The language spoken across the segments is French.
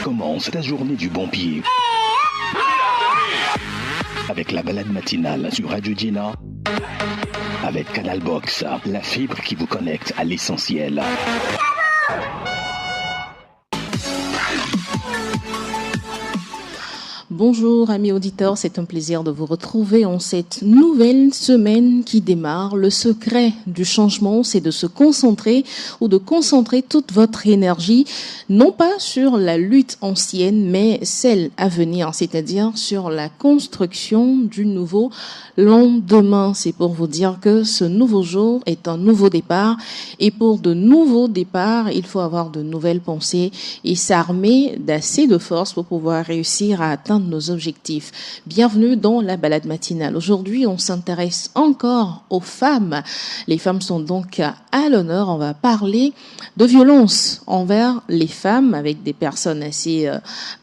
Commence ta journée du bon pied. Avec la balade matinale sur Radio Gina. Avec Canal Box, la fibre qui vous connecte à l'essentiel. Bonjour amis auditeurs, c'est un plaisir de vous retrouver en cette nouvelle semaine qui démarre. Le secret du changement, c'est de se concentrer ou de concentrer toute votre énergie, non pas sur la lutte ancienne, mais celle à venir, c'est-à-dire sur la construction du nouveau lendemain. C'est pour vous dire que ce nouveau jour est un nouveau départ et pour de nouveaux départs, il faut avoir de nouvelles pensées et s'armer d'assez de force pour pouvoir réussir à atteindre nos objectifs. Bienvenue dans la balade matinale. Aujourd'hui, on s'intéresse encore aux femmes. Les femmes sont donc à l'honneur. On va parler de violence envers les femmes avec des personnes assez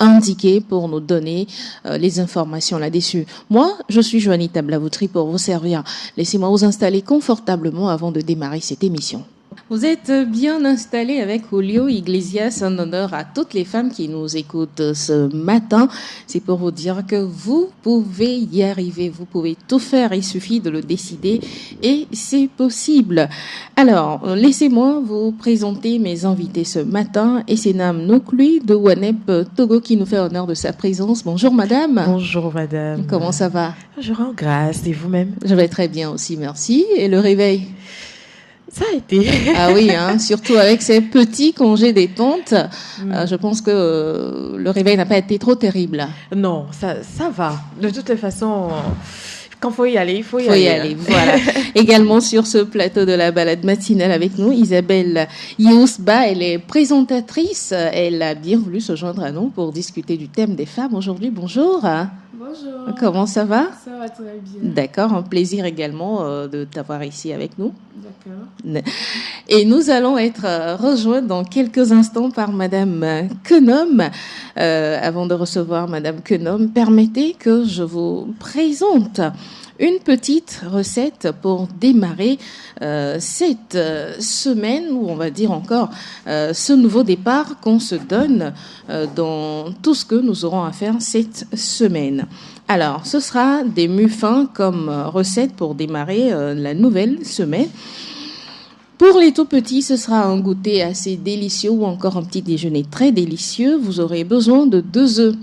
indiquées pour nous donner les informations là-dessus. Moi, je suis Joanita Blavoutri pour vous servir. Laissez-moi vous installer confortablement avant de démarrer cette émission. Vous êtes bien installés avec Julio Iglesias, en honneur à toutes les femmes qui nous écoutent ce matin. C'est pour vous dire que vous pouvez y arriver, vous pouvez tout faire, il suffit de le décider et c'est possible. Alors, laissez-moi vous présenter mes invités ce matin et c'est Nam Noklui de Wanep Togo qui nous fait honneur de sa présence. Bonjour madame. Bonjour madame. Comment ça va? Je rends grâce, et vous-même? Je vais très bien aussi, merci. Et le réveil? Ça a été. Ah oui, surtout avec ces petits congés détente, je pense que le réveil n'a pas été trop terrible. Non, ça va. De toutes les façons, quand il faut y aller, il faut y aller. Voilà. Également sur ce plateau de la balade matinale avec nous, Isabelle Yousba, elle est présentatrice. Elle a bien voulu se joindre à nous pour discuter du thème des femmes aujourd'hui. Bonjour. Bonjour. Comment ça va? Ça va très bien. D'accord, un plaisir également de t'avoir ici avec nous. D'accord. Et nous allons être rejoints dans quelques instants par Madame Quenom. Avant de recevoir Madame Quenom, permettez que je vous présente une petite recette pour démarrer cette semaine, ou on va dire encore ce nouveau départ qu'on se donne dans tout ce que nous aurons à faire cette semaine. Alors, ce sera des muffins comme recette pour démarrer la nouvelle semaine. Pour les tout petits, ce sera un goûter assez délicieux ou encore un petit déjeuner très délicieux. Vous aurez besoin de 2 œufs,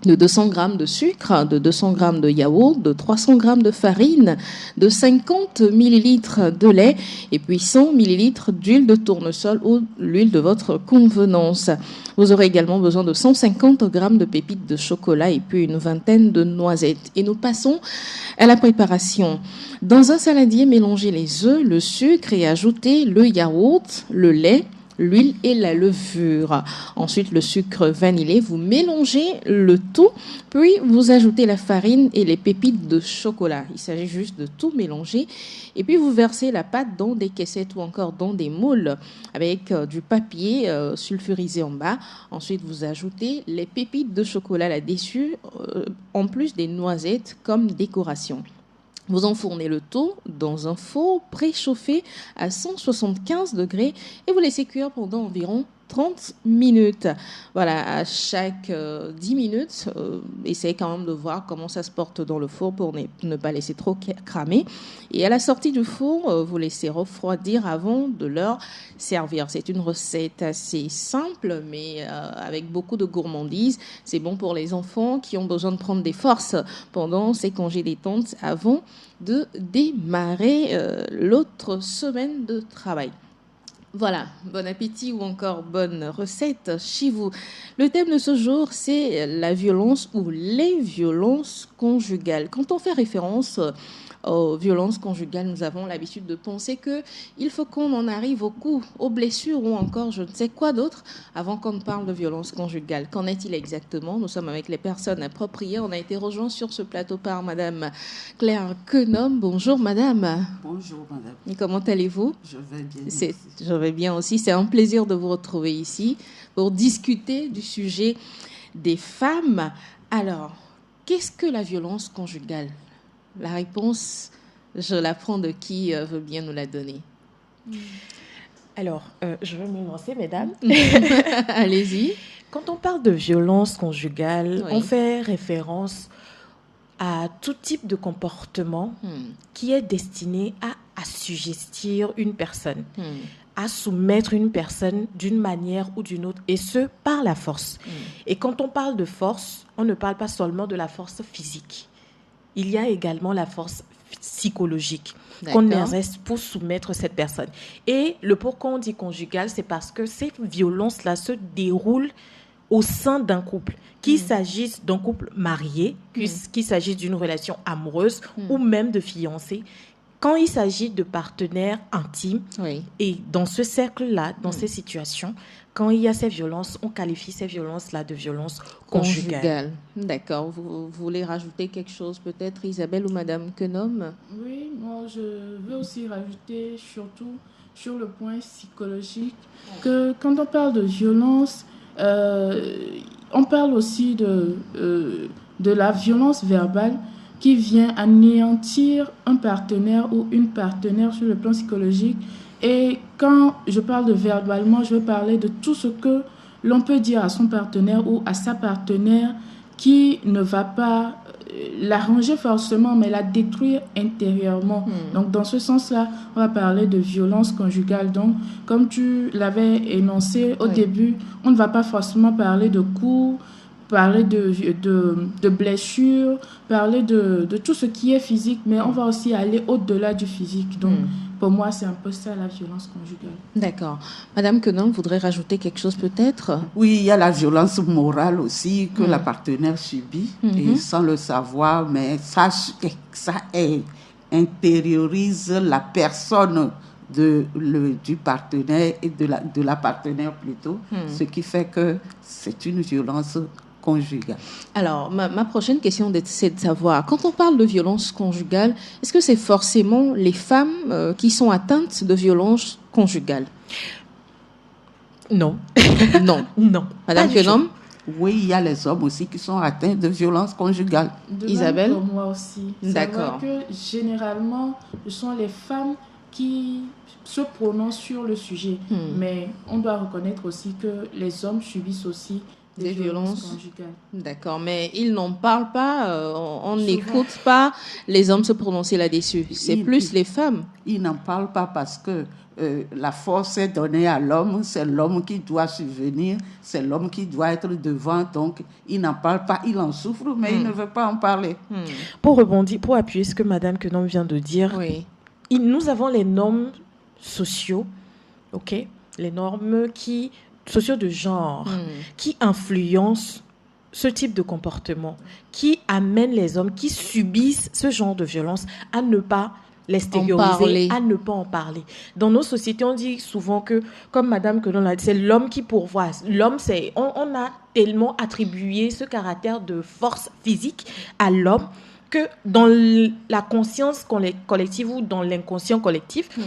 de 200 grammes de sucre, de 200 grammes de yaourt, de 300 grammes de farine, de 50 millilitres de lait et puis 100 millilitres d'huile de tournesol ou l'huile de votre convenance. Vous aurez également besoin de 150 grammes de pépites de chocolat et puis une vingtaine de noisettes. Et nous passons à la préparation. Dans un saladier, mélangez les œufs, le sucre et ajoutez le yaourt, le lait, l'huile et la levure. Ensuite, le sucre vanillé, vous mélangez le tout, puis vous ajoutez la farine et les pépites de chocolat. Il s'agit juste de tout mélanger. Et puis, vous versez la pâte dans des caissettes ou encore dans des moules avec du papier sulfurisé en bas. Ensuite, vous ajoutez les pépites de chocolat là-dessus, en plus des noisettes comme décoration. Vous enfournez le tout dans un four préchauffé à 175 degrés et vous laissez cuire pendant environ 30 minutes. Voilà, à chaque 10 minutes, essayez quand même de voir comment ça se porte dans le four pour ne pas laisser trop cramer. Et à la sortie du four, vous laissez refroidir avant de leur servir. C'est une recette assez simple, mais avec beaucoup de gourmandise. C'est bon pour les enfants qui ont besoin de prendre des forces pendant ces congés détente avant de démarrer l'autre semaine de travail. Voilà, bon appétit ou encore bonne recette chez vous. Le thème de ce jour, c'est la violence ou les violences conjugales. Quand on fait référence aux violences conjugales, nous avons l'habitude de penser qu'il faut qu'on en arrive aux coups, aux blessures ou encore je ne sais quoi d'autre avant qu'on ne parle de violence conjugale. Qu'en est-il exactement? Nous sommes avec les personnes appropriées. On a été rejoints sur ce plateau par Madame Claire Quenom. Bonjour Madame. Bonjour Madame. Et comment allez-vous? Je vais bien. Je vais bien aussi. C'est un plaisir de vous retrouver ici pour discuter du sujet des femmes. Alors, qu'est-ce que la violence conjugale? La réponse, je la prends de qui veut bien nous la donner. Alors, je vais me lancer, mesdames. Allez-y. Quand on parle de violence conjugale, Oui. on fait référence à tout type de comportement qui est destiné à assujettir une personne, à soumettre une personne d'une manière ou d'une autre, et ce, par la force. Et quand on parle de force, on ne parle pas seulement de la force physique. Il y a également la force psychologique qu'on exerce pour soumettre cette personne. Et le pourquoi on dit conjugal, c'est parce que ces violences-là se déroulent au sein d'un couple, qu'il s'agisse d'un couple marié, qu'il s'agisse d'une relation amoureuse ou même de fiancés. Quand il s'agit de partenaires intimes, et dans ce cercle-là, dans ces situations, quand il y a ces violences, on qualifie ces violences-là de violences conjugales. D'accord. Vous voulez rajouter quelque chose peut-être, Isabelle ou Madame Quenom? Oui, moi je veux aussi rajouter surtout sur le point psychologique que quand on parle de violence, on parle aussi de la violence verbale qui vient anéantir un partenaire ou une partenaire sur le plan psychologique. Et quand je parle de verbalement, je veux parler de tout ce que l'on peut dire à son partenaire ou à sa partenaire qui ne va pas l'arranger forcément, mais la détruire intérieurement. Donc, dans ce sens-là, on va parler de violence conjugale. Donc, comme tu l'avais énoncé au début, on ne va pas forcément parler de coups, parler de blessures, parler de tout ce qui est physique, mais on va aussi aller au-delà du physique. Donc, pour moi, c'est un peu ça, la violence conjugale. D'accord. Madame Quenon voudrait rajouter quelque chose peut-être? Oui, il y a la violence morale aussi que la partenaire subit, et sans le savoir, mais ça intériorise la personne du partenaire et de la partenaire plutôt, ce qui fait que c'est une violence conjugale. Alors, ma prochaine question, c'est de savoir, quand on parle de violence conjugale, est-ce que c'est forcément les femmes qui sont atteintes de violence conjugale? Non. Non. Non. Madame Quenom? Oui, il y a les hommes aussi qui sont atteints de violence conjugale. Isabelle? Pour moi aussi. D'accord. C'est vrai que généralement, ce sont les femmes qui se prononcent sur le sujet. Mais on doit reconnaître aussi que les hommes subissent aussi des violences conjugales. D'accord, mais ils n'en parlent pas, on n'écoute pas les hommes se prononcer là-dessus. C'est plus les femmes. Ils n'en parlent pas parce que la force est donnée à l'homme, c'est l'homme qui doit subvenir, c'est l'homme qui doit être devant, donc ils n'en parlent pas, ils en souffrent, mais ils ne veulent pas en parler. Pour rebondir, pour appuyer ce que Madame Quenon vient de dire, nous avons les normes sociaux, les normes sociaux de genre, qui influencent ce type de comportement, qui amènent les hommes qui subissent ce genre de violence à ne pas l'extérioriser, à ne pas en parler. Dans nos sociétés, on dit souvent que, comme Madame Quenon l'a dit, c'est l'homme qui pourvoit. L'homme, on a tellement attribué ce caractère de force physique à l'homme que dans la conscience collective ou dans l'inconscient collectif,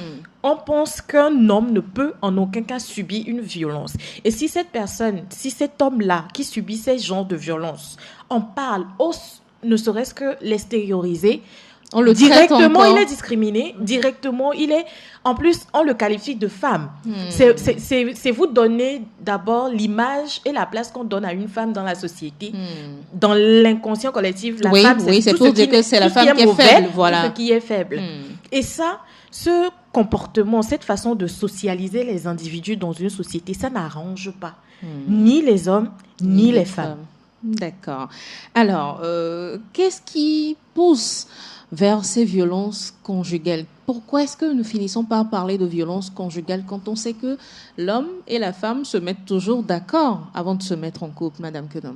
on pense qu'un homme ne peut en aucun cas subir une violence. Et si cette personne, si cet homme-là qui subit ces genres de violence en parle, ne serait-ce que l'extérioriser, directement il est discriminé, directement il est, en plus on le qualifie de femme. C'est vous donner d'abord l'image et la place qu'on donne à une femme dans la société. Dans l'inconscient collectif, la femme c'est tout ce qui est, c'est la femme qui est faible, voilà. Tout ce qui est faible. Et ça, ce comportement, cette façon de socialiser les individus dans une société, ça n'arrange pas ni les hommes ni les femmes. D'accord. Alors, qu'est-ce qui pousse vers ces violences conjugales? Pourquoi est-ce que nous finissons par parler de violences conjugales quand on sait que l'homme et la femme se mettent toujours d'accord avant de se mettre en couple, Madame Quenon?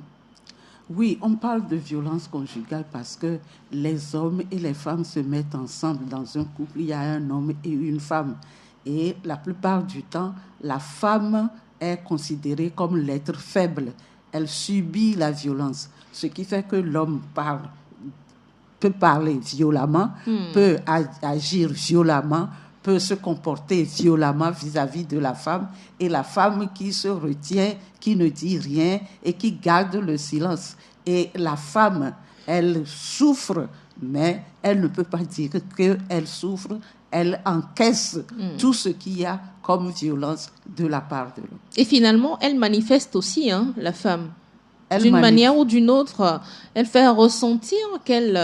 Oui, on parle de violence conjugale parce que les hommes et les femmes se mettent ensemble dans un couple. Il y a un homme et une femme. Et la plupart du temps, la femme est considérée comme l'être faible. Elle subit la violence, ce qui fait que l'homme peut parler violemment, peut agir violemment, peut se comporter violemment vis-à-vis de la femme, et la femme qui se retient, qui ne dit rien et qui garde le silence. Et la femme, elle souffre, mais elle ne peut pas dire qu'elle souffre, elle encaisse tout ce qu'il y a comme violence de la part de l'homme. Et finalement, elle manifeste aussi, la femme. D'une manière ou d'une autre, elle fait ressentir qu'elle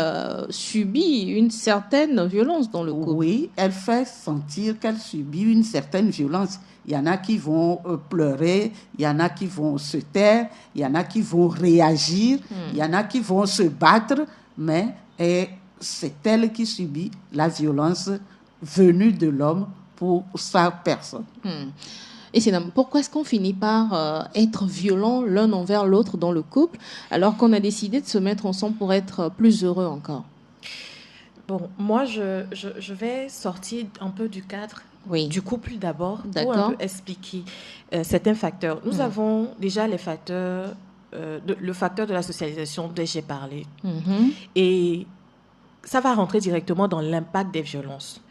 subit une certaine violence dans le couple. Oui, elle fait sentir qu'elle subit une certaine violence. Il y en a qui vont pleurer, il y en a qui vont se taire, il y en a qui vont réagir, il y en a qui vont se battre, mais c'est elle qui subit la violence venue de l'homme pour sa personne. Et c'est pourquoi est-ce qu'on finit par être violent l'un envers l'autre dans le couple, alors qu'on a décidé de se mettre ensemble pour être plus heureux encore? Bon, moi, je vais sortir un peu du cadre du couple d'abord, pour un peu expliquer certains facteurs. Nous avons déjà les facteurs, le facteur de la socialisation dont j'ai parlé. Et ça va rentrer directement dans l'impact des violences.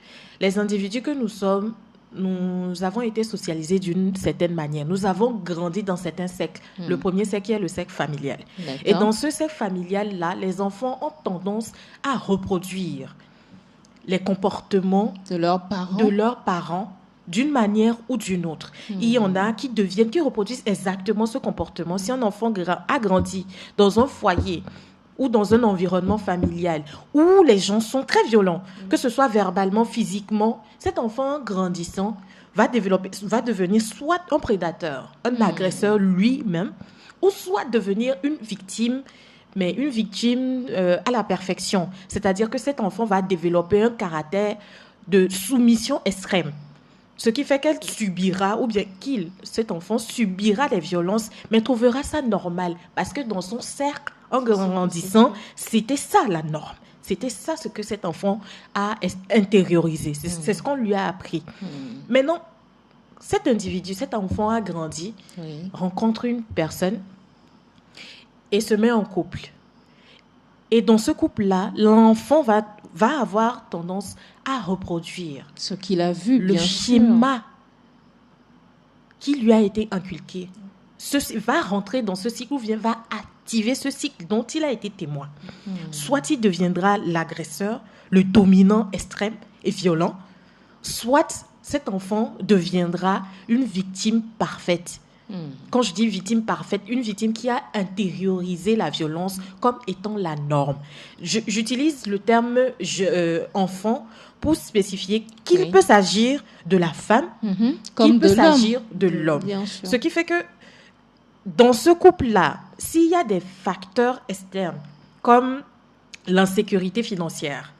Les individus que nous sommes, nous avons été socialisés d'une certaine manière. Nous avons grandi dans certains cercles. Le premier cercle est le cercle familial. Et dans ce cercle familial-là, les enfants ont tendance à reproduire les comportements de leurs parents d'une manière ou d'une autre. Il y en a qui reproduisent exactement ce comportement. Si un enfant a grandi dans un foyer ou dans un environnement familial où les gens sont très violents, que ce soit verbalement, physiquement, cet enfant grandissant va devenir soit un prédateur, un agresseur lui-même, ou soit devenir une victime, mais une victime à la perfection. C'est-à-dire que cet enfant va développer un caractère de soumission extrême. Ce qui fait qu'elle subira, ou bien cet enfant subira les violences, mais trouvera ça normal. Parce que dans son cercle, en grandissant, c'était ça la norme. C'était ça ce que cet enfant a intériorisé. C'est ce qu'on lui a appris. Maintenant, cet enfant a grandi, rencontre une personne et se met en couple. Et dans ce couple-là, l'enfant va avoir tendance à reproduire ce qu'il a vu, le schéma qui lui a été inculqué. Va rentrer dans ce cycle ou va activer ce cycle dont il a été témoin. Soit il deviendra l'agresseur, le dominant extrême et violent, soit cet enfant deviendra une victime parfaite. Quand je dis victime parfaite, une victime qui a intériorisé la violence comme étant la norme. J'utilise le terme enfant pour spécifier qu'il peut s'agir de la femme, qu'il peut s'agir de l'homme. Ce qui fait que dans ce couple-là, s'il y a des facteurs externes comme l'insécurité financière,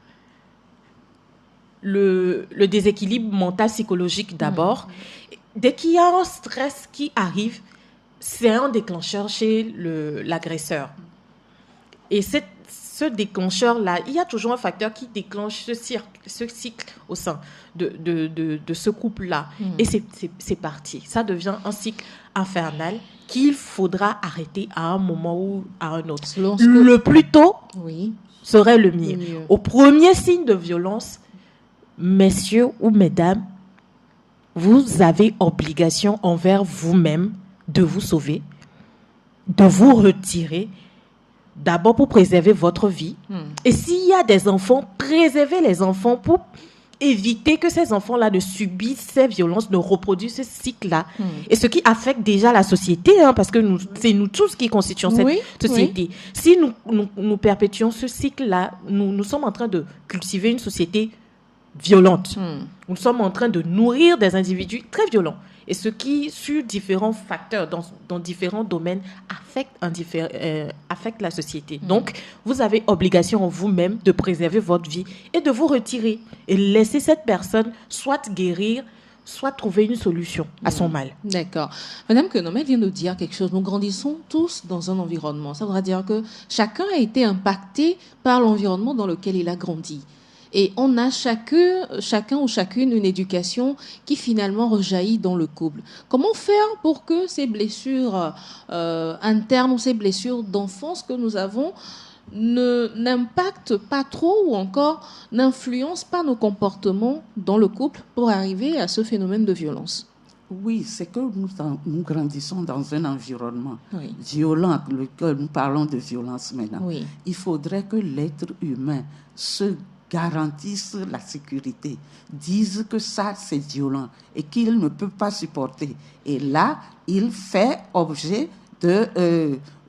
le déséquilibre mental psychologique d'abord, dès qu'il y a un stress qui arrive, c'est un déclencheur chez l'agresseur. Et ce déclencheur-là, il y a toujours un facteur qui déclenche ce cycle au sein de ce couple-là. Et c'est parti. Ça devient un cycle infernal qu'il faudra arrêter à un moment ou à un autre. Le plus tôt serait le mieux. Au premier signe de violence, messieurs ou mesdames, vous avez obligation envers vous-même de vous sauver, de vous retirer, d'abord pour préserver votre vie. Et s'il y a des enfants, préservez les enfants pour éviter que ces enfants-là ne subissent ces violences, ne reproduisent ce cycle-là. Et ce qui affecte déjà la société, parce que c'est nous tous qui constituons cette société. Si nous perpétuons ce cycle-là, nous sommes en train de cultiver une société violente. Nous sommes en train de nourrir des individus très violents. Et ce qui, sur différents facteurs, dans différents domaines, affecte la société. Donc, vous avez obligation en vous-même de préserver votre vie et de vous retirer. Et laisser cette personne soit guérir, soit trouver une solution à son mal. D'accord. Madame Quenom, elle vient de dire quelque chose. Nous grandissons tous dans un environnement. Ça voudrait dire que chacun a été impacté par l'environnement dans lequel il a grandi. Et on a chacun ou chacune une éducation qui finalement rejaillit dans le couple. Comment faire pour que ces blessures internes ou ces blessures d'enfance que nous avons n'impactent pas trop ou encore n'influencent pas nos comportements dans le couple pour arriver à ce phénomène de violence? Oui, c'est que nous grandissons dans un environnement violent, nous parlons de violence maintenant. Il faudrait que l'être humain se garantissent la sécurité, disent que ça, c'est violent et qu'il ne peut pas supporter. Et là, il fait objet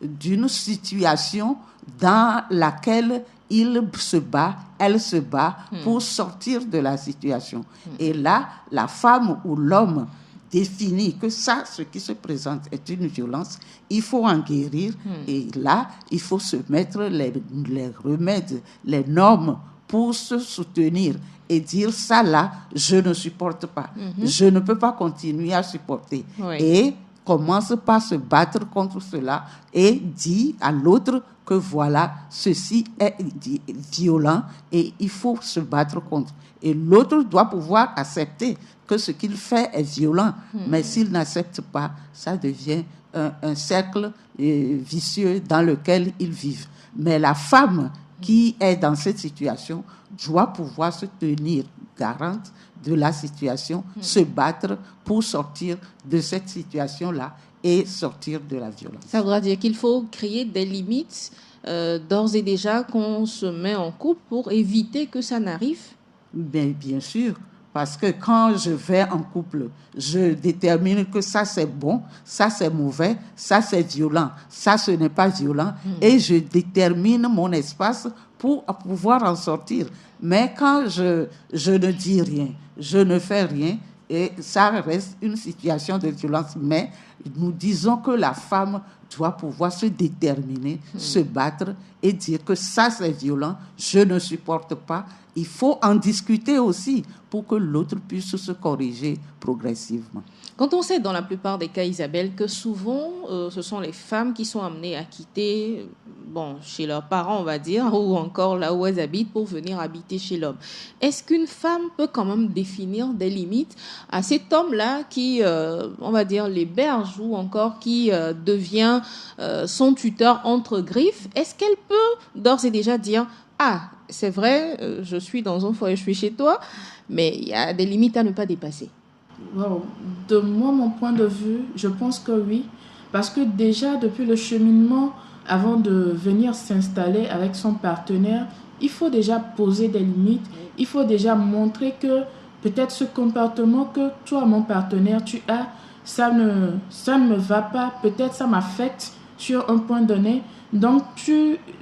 d'une situation dans laquelle il se bat, elle se bat pour sortir de la situation. Et là, la femme ou l'homme définit que ça, ce qui se présente est une violence, il faut en guérir. Et là, il faut se mettre les remèdes, les normes pour se soutenir et dire ça là, je ne supporte pas. Je ne peux pas continuer à supporter. Oui. Et commence par se battre contre cela et dit à l'autre que voilà, ceci est violent et il faut se battre contre. Et l'autre doit pouvoir accepter que ce qu'il fait est violent. Mais s'il n'accepte pas, ça devient un cercle vicieux dans lequel ils vivent. Mais la femme qui est dans cette situation doit pouvoir se tenir garante de la situation, se battre pour sortir de cette situation-là et sortir de la violence. Ça voudra dire qu'il faut créer des limites d'ores et déjà qu'on se met en couple pour éviter que ça n'arrive? Bien sûr, parce que quand je vais en couple, je détermine que ça c'est bon, ça c'est mauvais, ça c'est violent, ça ce n'est pas violent, et je détermine mon espace pour pouvoir en sortir. Mais quand je ne dis rien, je ne fais rien, et ça reste une situation de violence. Mais nous disons que la femme doit pouvoir se déterminer, se battre et dire que ça c'est violent, je ne supporte pas. Il faut en discuter aussi pour que l'autre puisse se corriger progressivement. Quand on sait dans la plupart des cas, Isabelle, que souvent ce sont les femmes qui sont amenées à quitter chez leurs parents, on va dire, ou encore là où elles habitent pour venir habiter chez l'homme. Est-ce qu'une femme peut quand même définir des limites à cet homme-là qui, on va dire, l'héberge ou encore qui devient son tuteur entre griffes? Est-ce qu'elle peut d'ores et déjà dire « Ah, c'est vrai, je suis dans un foyer, je suis chez toi, mais il y a des limites à ne pas dépasser ». Wow. De moi, mon point de vue, je pense que oui. Parce que déjà, depuis le cheminement, avant de venir s'installer avec son partenaire, il faut déjà poser des limites. Il faut déjà montrer que peut-être ce comportement que toi, mon partenaire, tu as, ça ne me va pas. Peut-être ça m'affecte sur un point donné. Donc,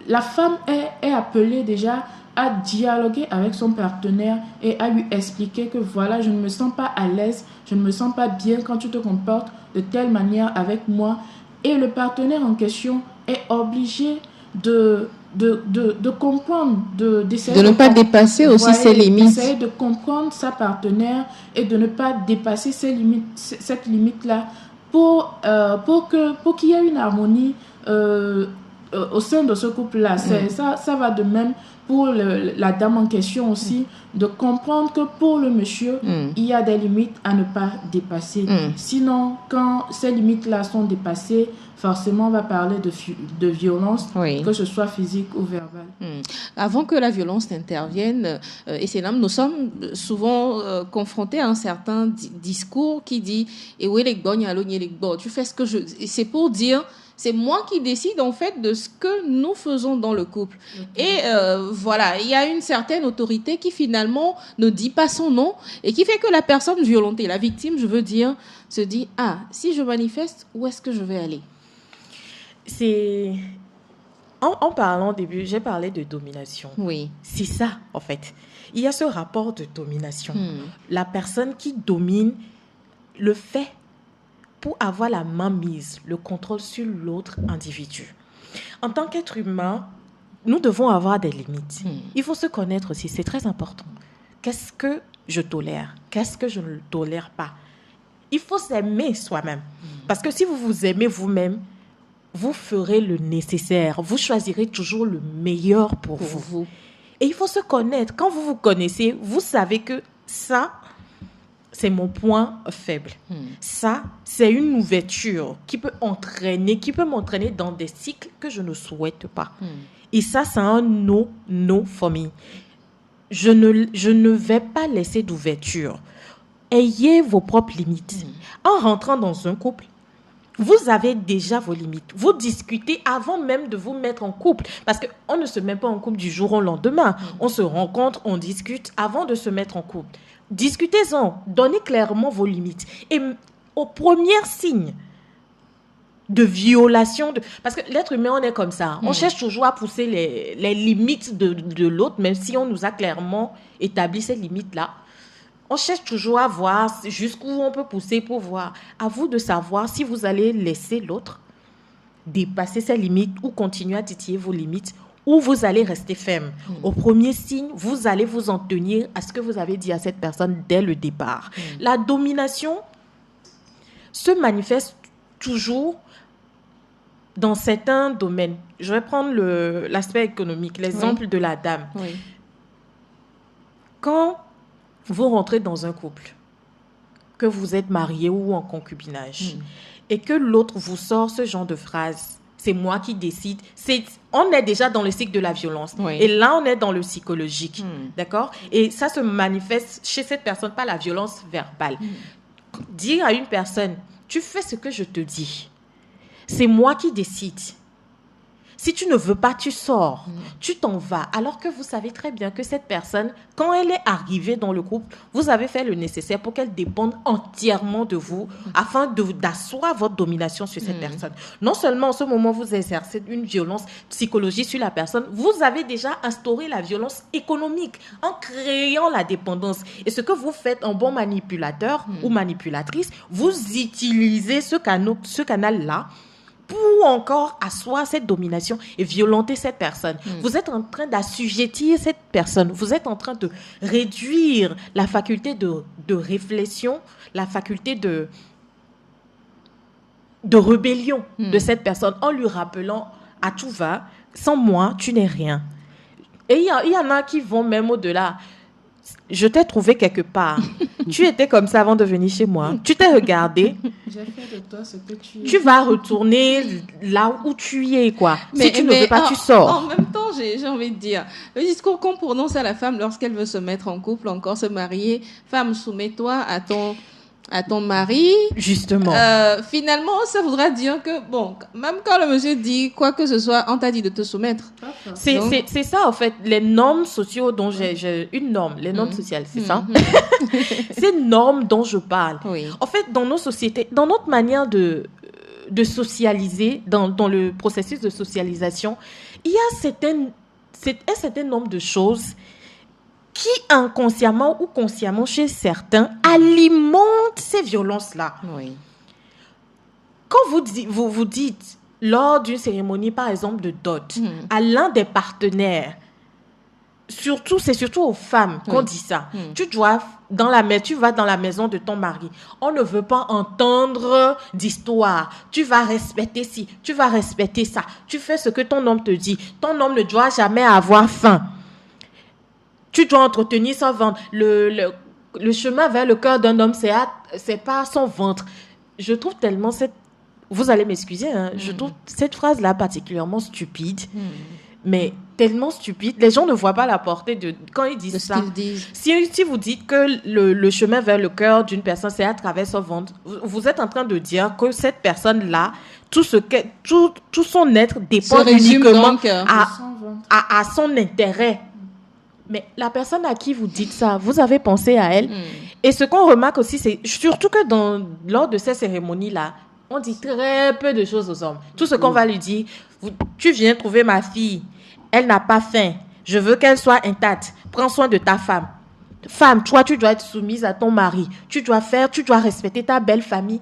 la femme est appelée déjà à dialoguer avec son partenaire et à lui expliquer que voilà, je ne me sens pas à l'aise, je ne me sens pas bien quand tu te comportes de telle manière avec moi. Et le partenaire en question est obligé de comprendre, d'essayer de ne pas dépasser aussi ses limites. D'essayer de comprendre sa partenaire et de ne pas dépasser cette limite-là pour qu'il y ait une harmonie au sein de ce couple-là. Ça va de même pour la dame en question aussi, de comprendre que pour le monsieur, il y a des limites à ne pas dépasser. Sinon, quand ces limites-là sont dépassées, forcément, on va parler de violence, que ce soit physique ou verbale. Avant que la violence n'intervienne, et c'est là, nous sommes souvent confrontés à un certain discours qui dit « tu fais ce que je... » C'est pour dire... C'est moi qui décide en fait de ce que nous faisons dans le couple. Et voilà, il y a une certaine autorité qui finalement ne dit pas son nom et qui fait que la personne violentée, la victime, je veux dire, se dit « Ah, si je manifeste, où est-ce que je vais aller ?» C'est... En parlant au début, j'ai parlé de domination. Oui. C'est ça, en fait. Il y a ce rapport de domination. La personne qui domine le fait pour avoir la main mise, le contrôle sur l'autre individu. En tant qu'être humain, nous devons avoir des limites. Il faut se connaître aussi, c'est très important. Qu'est-ce que je tolère? Qu'est-ce que je ne tolère pas? Il faut s'aimer soi-même. Parce que si vous vous aimez vous-même, vous ferez le nécessaire. Vous choisirez toujours le meilleur pour vous. Et il faut se connaître. Quand vous vous connaissez, vous savez que ça... c'est mon point faible. Ça, c'est une ouverture qui peut m'entraîner dans des cycles que je ne souhaite pas. Et ça, c'est un no for me. Je ne vais pas laisser d'ouverture. Ayez vos propres limites. En rentrant dans un couple, vous avez déjà vos limites. Vous discutez avant même de vous mettre en couple. Parce qu'on ne se met pas en couple du jour au lendemain. On se rencontre, on discute avant de se mettre en couple. Discutez-en. Donnez clairement vos limites. Et au premier signe de violation, parce que l'être humain, on est comme ça. On cherche toujours à pousser les limites de l'autre, même si on nous a clairement établi ces limites-là. On cherche toujours à voir jusqu'où on peut pousser pour voir. À vous de savoir si vous allez laisser l'autre dépasser ses limites ou continuer à titiller vos limites, ou vous allez rester ferme. Au premier signe, vous allez vous en tenir à ce que vous avez dit à cette personne dès le départ. La domination se manifeste toujours dans certains domaines. Je vais prendre l'aspect économique, l'exemple de la dame. Oui. Quand vous rentrez dans un couple, que vous êtes marié ou en concubinage, et que l'autre vous sort ce genre de phrase, c'est moi qui décide, on est déjà dans le cycle de la violence. Oui. Et là, on est dans le psychologique. D'accord? Et ça se manifeste chez cette personne par la violence verbale. Dire à une personne, tu fais ce que je te dis. C'est moi qui décide. Si tu ne veux pas, tu sors. Tu t'en vas. Alors que vous savez très bien que cette personne, quand elle est arrivée dans le couple, vous avez fait le nécessaire pour qu'elle dépende entièrement de vous afin d'asseoir votre domination sur cette personne. Non seulement en ce moment, vous exercez une violence psychologique sur la personne, vous avez déjà instauré la violence économique en créant la dépendance. Et ce que vous faites en bon manipulateur ou manipulatrice, vous utilisez ce canal-là pour encore asseoir cette domination et violenter cette personne. Vous êtes en train d'assujettir cette personne. Vous êtes en train de réduire la faculté de réflexion, la faculté de rébellion de cette personne en lui rappelant à tout va, sans moi, tu n'es rien. Et il y en a qui vont même au-delà. Je t'ai trouvé quelque part. Tu étais comme ça avant de venir chez moi. Tu t'es regardé. J'ai fait de toi ce que tu es. Tu vas retourner là où tu es, quoi. Si tu ne veux pas, tu sors. En même temps, j'ai envie de dire, le discours qu'on prononce à la femme lorsqu'elle veut se mettre en couple, encore se marier, femme, soumets-toi à ton mari. Justement. Finalement, ça voudra dire que, bon, même quand le monsieur dit quoi que ce soit, on t'a dit de te soumettre. C'est ça, en fait, les normes sociaux dont j'ai une norme, les normes sociales, c'est ça. Ces normes dont je parle. Oui. En fait, dans nos sociétés, dans notre manière de socialiser, dans le processus de socialisation, il y a un certain nombre de choses qui, inconsciemment ou consciemment chez certains, alimentent ces violences-là. Oui. Quand vous dites, lors d'une cérémonie, par exemple, de dot, à l'un des partenaires, c'est surtout aux femmes qu'on dit ça. Tu vas dans la maison de ton mari. On ne veut pas entendre d'histoire. Tu vas respecter ci, tu vas respecter ça. Tu fais ce que ton homme te dit. Ton homme ne doit jamais avoir faim. Tu dois entretenir son ventre. Le chemin vers le cœur d'un homme, c'est pas son ventre. Je trouve tellement vous allez m'excuser, hein, je trouve cette phrase-là particulièrement stupide. Mais tellement stupide. Les gens ne voient pas la portée quand ils disent ça. Si vous dites que le chemin vers le cœur d'une personne, c'est à travers son ventre, vous êtes en train de dire que cette personne-là, tout son être dépend uniquement à son intérêt. Mais la personne à qui vous dites ça, vous avez pensé à elle. Et ce qu'on remarque aussi, c'est surtout que lors de ces cérémonies-là, on dit très peu de choses aux hommes. Tout ce qu'on va lui dire, tu viens trouver ma fille, elle n'a pas faim, je veux qu'elle soit intacte, prends soin de ta femme. Femme, toi, tu dois être soumise à ton mari, tu dois respecter ta belle famille.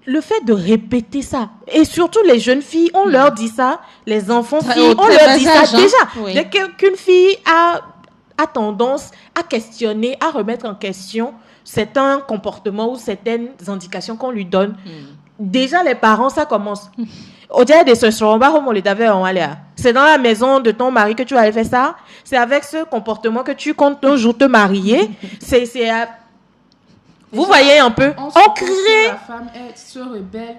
Le fait de répéter ça, et surtout les jeunes filles, on leur dit ça, les enfants filles, on leur dit ça déjà. Oui. Dès qu'une fille a tendance à questionner, à remettre en question certains comportements ou certaines indications qu'on lui donne, déjà les parents, ça commence. C'est dans la maison de ton mari que tu vas faire ça. C'est avec ce comportement que tu comptes un jour te marier. Vous voyez un peu, on crée... La femme se rebelle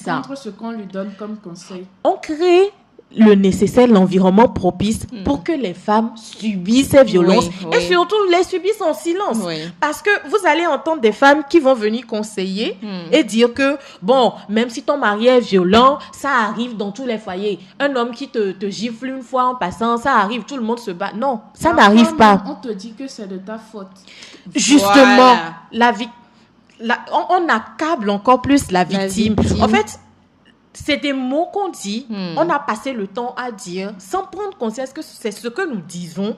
contre ce qu'on lui donne comme conseil. On crée le nécessaire, l'environnement propice pour que les femmes subissent ces violences et surtout les subissent en silence. Parce que vous allez entendre des femmes qui vont venir conseiller et dire que, bon, même si ton mari est violent, ça arrive dans tous les foyers. Un homme qui te gifle une fois en passant, ça arrive, tout le monde se bat. Non, ça n'arrive pas. On te dit que c'est de ta faute. Justement, on accable encore plus la victime. En fait, c'est des mots qu'on dit, on a passé le temps à dire, sans prendre conscience que c'est ce que nous disons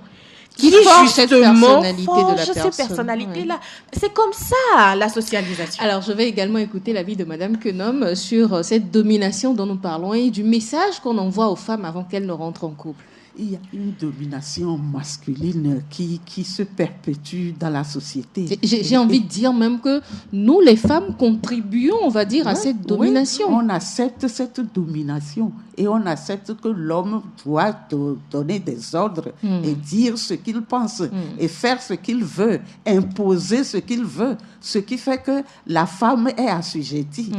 qui forge cette personnalité-là. C'est comme ça, la socialisation. Alors, je vais également écouter l'avis de Madame Quenom sur cette domination dont nous parlons et du message qu'on envoie aux femmes avant qu'elles ne rentrent en couple. Il y a une domination masculine qui se perpétue dans la société. J'ai envie de dire même que nous, les femmes, contribuons, on va dire, à cette domination. On accepte cette domination et on accepte que l'homme doit donner des ordres et dire ce qu'il pense et faire ce qu'il veut, imposer ce qu'il veut. Ce qui fait que la femme est assujettie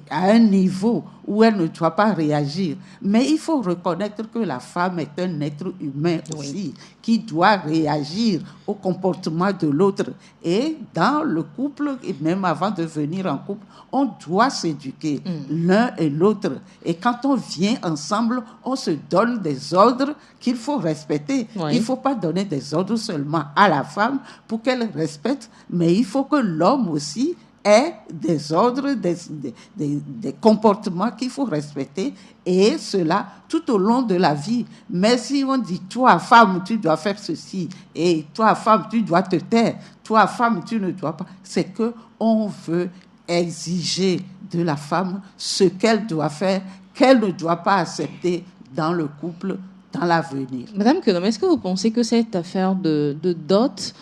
à un niveau où elle ne doit pas réagir. Mais il faut reconnaître que la femme est un être humain aussi, qui doit réagir au comportement de l'autre. Et dans le couple, et même avant de venir en couple, on doit s'éduquer l'un et l'autre. Et quand on vient ensemble, on se donne des ordres qu'il faut respecter. Il ne faut pas donner des ordres seulement à la femme pour qu'elle respecte, mais il faut que l'homme aussi ait des ordres, des comportements qu'il faut respecter, et cela tout au long de la vie. Mais si on dit, toi, femme, tu dois faire ceci, et toi, femme, tu dois te taire, toi, femme, tu ne dois pas, c'est qu'on veut exiger de la femme ce qu'elle doit faire, qu'elle ne doit pas accepter dans le couple, dans l'avenir. Madame Quenom, est-ce que vous pensez que cette affaire de dot,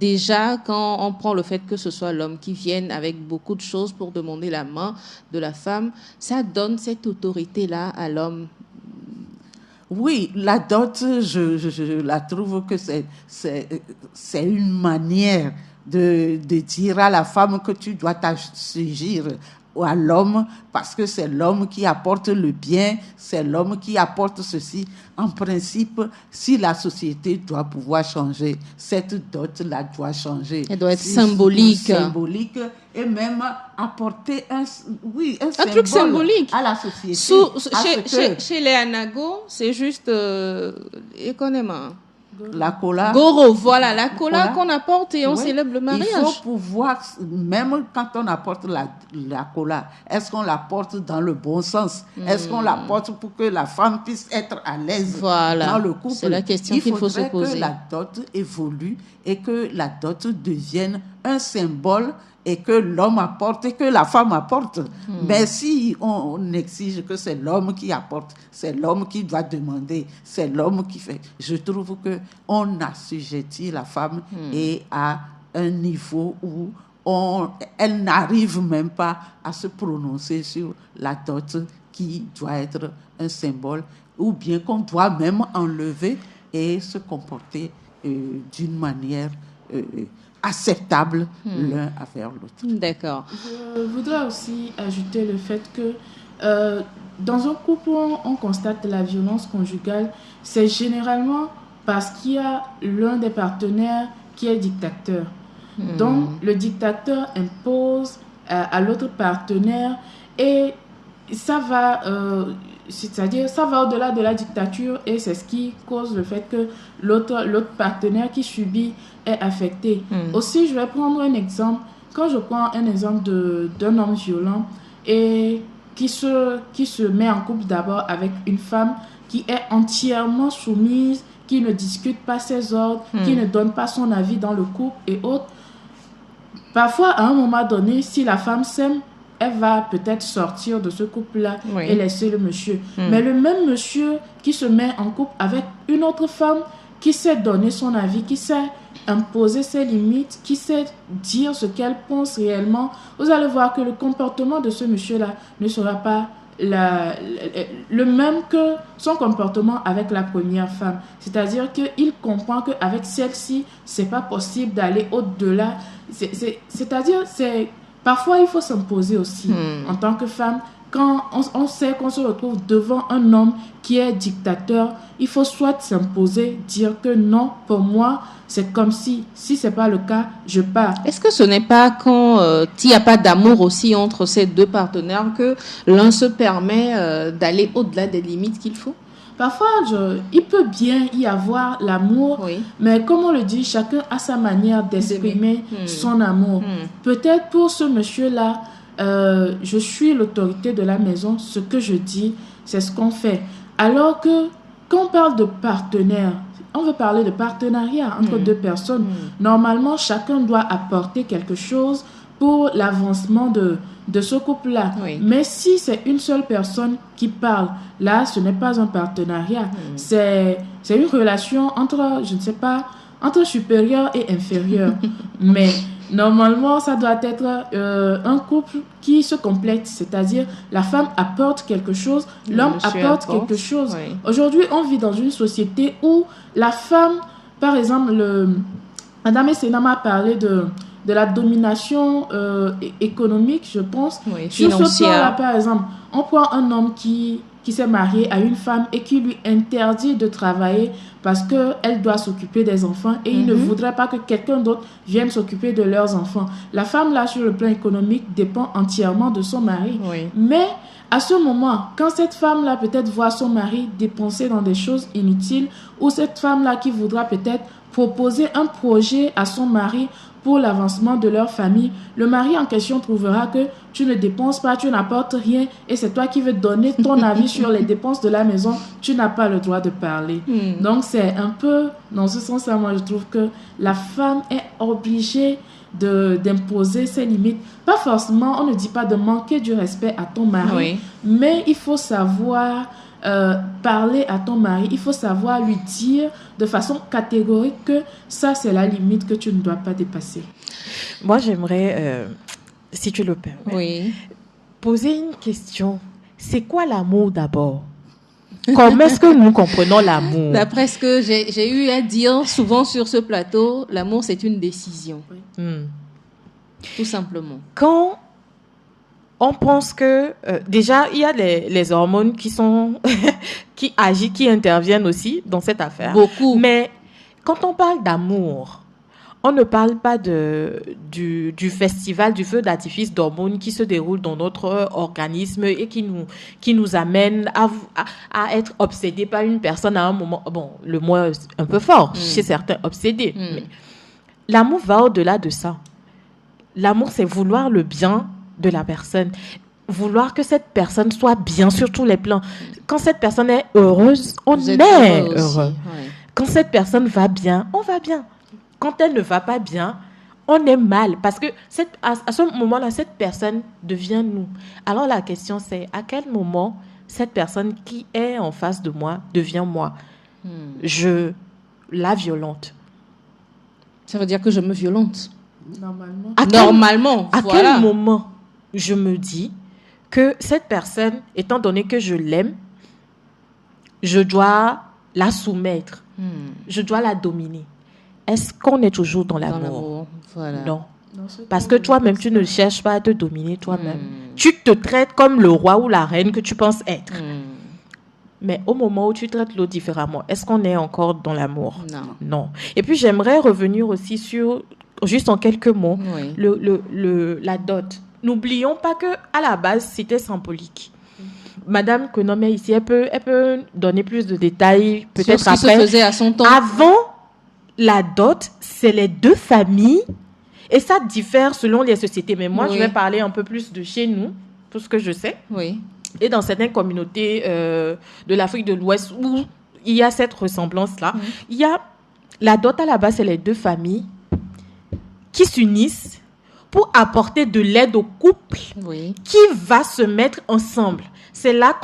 déjà quand on prend le fait que ce soit l'homme qui vienne avec beaucoup de choses pour demander la main de la femme, ça donne cette autorité-là à l'homme? Oui, la dot, je la trouve que c'est une manière de dire à la femme que tu dois t'assujettir à l'homme parce que c'est l'homme qui apporte le bien, c'est l'homme qui apporte ceci. En principe, si la société doit pouvoir changer, cette dot-là doit changer. Elle doit être symbolique. Symbolique et même apporter un truc symbolique à la société. Chez les Anago, c'est juste économiquement. La cola. Goro, voilà, la cola qu'on apporte et on célèbre le mariage. Il faut pouvoir, même quand on apporte la cola, est-ce qu'on l'apporte dans le bon sens? Est-ce qu'on l'apporte pour que la femme puisse être à l'aise dans le couple? C'est la question qu'il faut se poser. Il faudrait que la dot évolue et que la dot devienne un symbole et que l'homme apporte et que la femme apporte. Mais si on exige que c'est l'homme qui apporte, c'est l'homme qui doit demander, c'est l'homme qui fait, je trouve qu'on assujettit la femme et à un niveau où elle n'arrive même pas à se prononcer sur la dot qui doit être un symbole, ou bien qu'on doit même enlever et se comporter d'une manière acceptable l'un vers l'autre. D'accord. Je voudrais aussi ajouter le fait que dans un couple où on constate la violence conjugale, c'est généralement parce qu'il y a l'un des partenaires qui est dictateur. Donc, le dictateur impose à l'autre partenaire et ça va... c'est-à-dire, ça va au-delà de la dictature et c'est ce qui cause le fait que l'autre partenaire qui subit est affecté. Aussi, je vais prendre un exemple. Quand je prends un exemple d'un homme violent et qui se met en couple d'abord avec une femme qui est entièrement soumise, qui ne discute pas ses ordres, qui ne donne pas son avis dans le couple et autres, parfois, à un moment donné, si la femme s'aime, elle va peut-être sortir de ce couple-là et laisser le monsieur. Mais le même monsieur qui se met en couple avec une autre femme, qui sait donner son avis, qui sait imposer ses limites, qui sait dire ce qu'elle pense réellement, vous allez voir que le comportement de ce monsieur-là ne sera pas le même que son comportement avec la première femme. C'est-à-dire qu'il comprend qu'avec celle-ci, c'est pas possible d'aller au-delà. C'est-à-dire, parfois, il faut s'imposer aussi en tant que femme, quand on sait qu'on se retrouve devant un homme qui est dictateur, il faut soit s'imposer, dire que non, pour moi, c'est comme si c'est pas le cas, je pars. Est-ce que ce n'est pas quand il n'y a pas d'amour aussi entre ces deux partenaires que l'un se permet d'aller au-delà des limites qu'il faut? Parfois, il peut bien y avoir l'amour, oui. Mais comme on le dit, chacun a sa manière d'exprimer son amour. Peut-être pour ce monsieur-là, je suis l'autorité de la maison, ce que je dis, c'est ce qu'on fait. Alors que quand on parle de partenaire, on veut parler de partenariat entre deux personnes. Normalement, chacun doit apporter quelque chose pour l'avancement de ce couple-là. Oui. Mais si c'est une seule personne qui parle, là, ce n'est pas un partenariat. C'est une relation entre, je ne sais pas, entre supérieur et inférieur. Mais normalement, ça doit être un couple qui se complète, c'est-à-dire la femme apporte quelque chose, l'homme apporte quelque chose. Oui. Aujourd'hui, on vit dans une société où la femme, par exemple, Madame Essena m'a parlé de la domination économique, je pense. Oui, sur ce plan-là, par exemple, on prend un homme qui s'est marié à une femme et qui lui interdit de travailler parce qu'elle doit s'occuper des enfants et il ne voudrait pas que quelqu'un d'autre vienne s'occuper de leurs enfants. La femme, là, sur le plan économique, dépend entièrement de son mari. Oui. Mais à ce moment, quand cette femme-là peut-être voit son mari dépenser dans des choses inutiles, ou cette femme-là qui voudra peut-être proposer un projet à son mari pour l'avancement de leur famille, le mari en question trouvera que tu ne dépenses pas, tu n'apportes rien et c'est toi qui veux donner ton avis sur les dépenses de la maison, tu n'as pas le droit de parler. Donc c'est un peu dans ce sens-là, moi je trouve que la femme est obligée d'imposer ses limites. Pas forcément, on ne dit pas de manquer du respect à ton mari, mais il faut savoir parler à ton mari, il faut savoir lui dire de façon catégorique que ça c'est la limite que tu ne dois pas dépasser. Moi j'aimerais, si tu le permets, poser une question. C'est quoi l'amour d'abord? Comment est-ce que nous comprenons l'amour? D'après ce que j'ai eu à dire souvent sur ce plateau, l'amour c'est une décision. Tout simplement. Quand on pense que déjà il y a les hormones qui sont qui agissent, qui interviennent aussi dans cette affaire. Beaucoup. Mais quand on parle d'amour, on ne parle pas du festival du feu d'artifice d'hormones qui se déroule dans notre organisme et qui nous amène à être obsédés par une personne à un moment. Bon, le mot est un peu fort chez certains, obsédés. Mais l'amour va au-delà de ça. L'amour, c'est vouloir le bien de la personne, vouloir que cette personne soit bien sur tous les plans. Quand cette personne est heureuse, on est heureux. Ouais. Quand cette personne va bien, on va bien. Quand elle ne va pas bien, on est mal. Parce que à ce moment-là, cette personne devient nous. Alors la question c'est, à quel moment cette personne qui est en face de moi devient moi? Je la violente. Ça veut dire que je me violente? Normalement. À quel moment je me dis que cette personne, étant donné que je l'aime, je dois la soumettre, je dois la dominer? Est-ce qu'on est toujours dans l'amour? Voilà. Non. Parce que toi-même, tu ne cherches pas à te dominer toi-même. Tu te traites comme le roi ou la reine que tu penses être. Mais au moment où tu traites l'autre différemment, est-ce qu'on est encore dans l'amour? Non. Et puis, j'aimerais revenir aussi sur, juste en quelques mots, la dot. N'oublions pas qu'à la base, c'était symbolique. Madame Konom est ici, elle peut donner plus de détails, peut-être sur ce qui se faisait à son temps. Avant, la dot, c'est les deux familles, et ça diffère selon les sociétés. Mais moi, je vais parler un peu plus de chez nous, tout ce que je sais. Et dans certaines communautés de l'Afrique de l'Ouest où il y a cette ressemblance-là, il y a la dot à la base, c'est les deux familles qui s'unissent pour apporter de l'aide au couple qui va se mettre ensemble. C'est là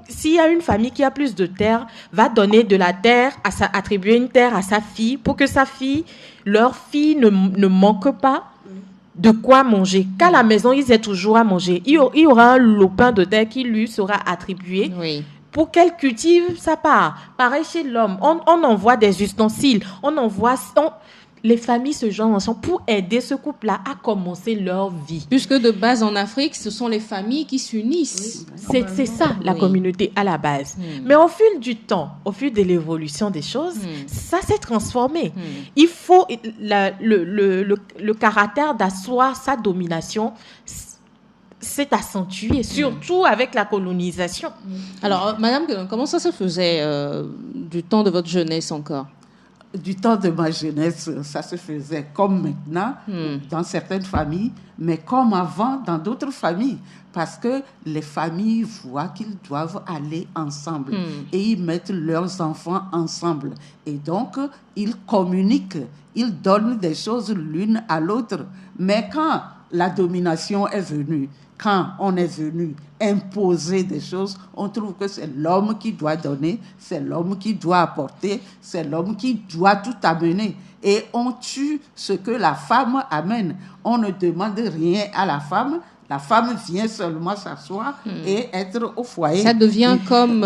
s'il y a une famille qui a plus de terre, va donner de la terre, attribuer une terre à sa fille pour que leur fille ne manque pas de quoi manger. Qu'à la maison, ils aient toujours à manger. Il y aura un lopin de terre qui lui sera attribué pour qu'elle cultive sa part. Pareil chez l'homme, on envoie des ustensiles, les familles se joignent ensemble pour aider ce couple-là à commencer leur vie. Puisque de base en Afrique, ce sont les familles qui s'unissent. Oui. C'est ça, la communauté à la base. Mais au fil du temps, au fil de l'évolution des choses, ça s'est transformé. Il faut le caractère d'asseoir sa domination s'est accentué, surtout avec la colonisation. Alors, madame, comment ça se faisait du temps de votre jeunesse encore? Du temps de ma jeunesse, ça se faisait comme maintenant dans certaines familles, mais comme avant dans d'autres familles. Parce que les familles voient qu'ils doivent aller ensemble et ils mettent leurs enfants ensemble. Et donc, ils communiquent, ils donnent des choses l'une à l'autre. Mais quand la domination est venue, quand on est venu imposer des choses, on trouve que c'est l'homme qui doit donner, c'est l'homme qui doit apporter, c'est l'homme qui doit tout amener. Et on tue ce que la femme amène. On ne demande rien à la femme vient seulement s'asseoir et être au foyer. Ça devient comme,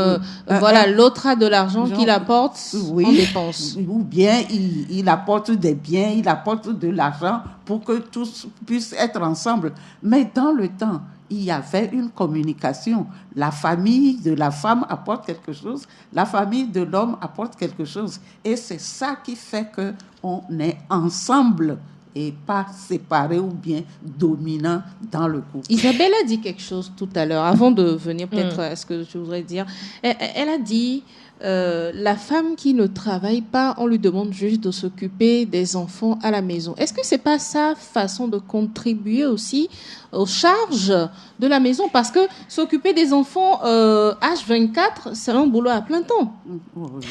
l'autre a de l'argent qu'il apporte en dépense. Ou bien il apporte des biens, il apporte de l'argent pour que tous puissent être ensemble. Mais dans le temps, il y avait une communication. La famille de la femme apporte quelque chose, la famille de l'homme apporte quelque chose. Et c'est ça qui fait qu'on est ensemble et pas séparés ou bien dominants dans le couple. Isabelle a dit quelque chose tout à l'heure, avant de venir peut-être à ce que je voudrais dire. Elle a dit, la femme qui ne travaille pas, on lui demande juste de s'occuper des enfants à la maison. Est-ce que c'est pas sa façon de contribuer aussi aux charges de la maison? Parce que s'occuper des enfants H24, c'est un boulot à plein temps. Oui.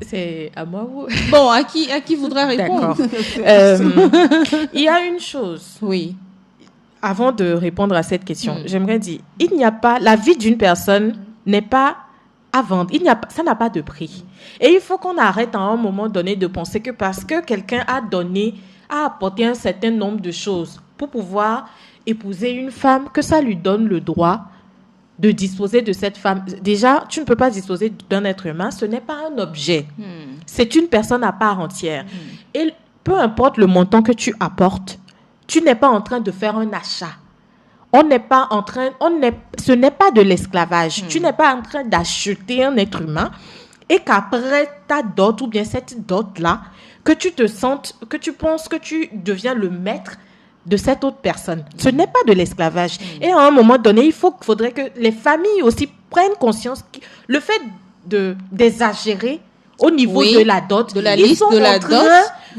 C'est à moi ou... Bon, à qui voudrait répondre? D'accord. Il y a une chose. Oui. Avant de répondre à cette question, j'aimerais dire, il n'y a pas... La vie d'une personne n'est pas à vendre. Ça n'a pas de prix. Et il faut qu'on arrête à un moment donné de penser que parce que quelqu'un a apporté un certain nombre de choses pour pouvoir épouser une femme, que ça lui donne le droit de disposer de cette femme. Déjà, tu ne peux pas disposer d'un être humain, ce n'est pas un objet. C'est une personne à part entière. Et peu importe le montant que tu apportes, tu n'es pas en train de faire un achat. Ce n'est pas de l'esclavage. Tu n'es pas en train d'acheter un être humain et qu'après ta dot ou bien cette dot-là, que tu penses que tu deviens le maître de cette autre personne. Ce n'est pas de l'esclavage. Et à un moment donné, il faudrait que les familles aussi prennent conscience que le fait d'exagérer au niveau de la dot, de la liste de la dot,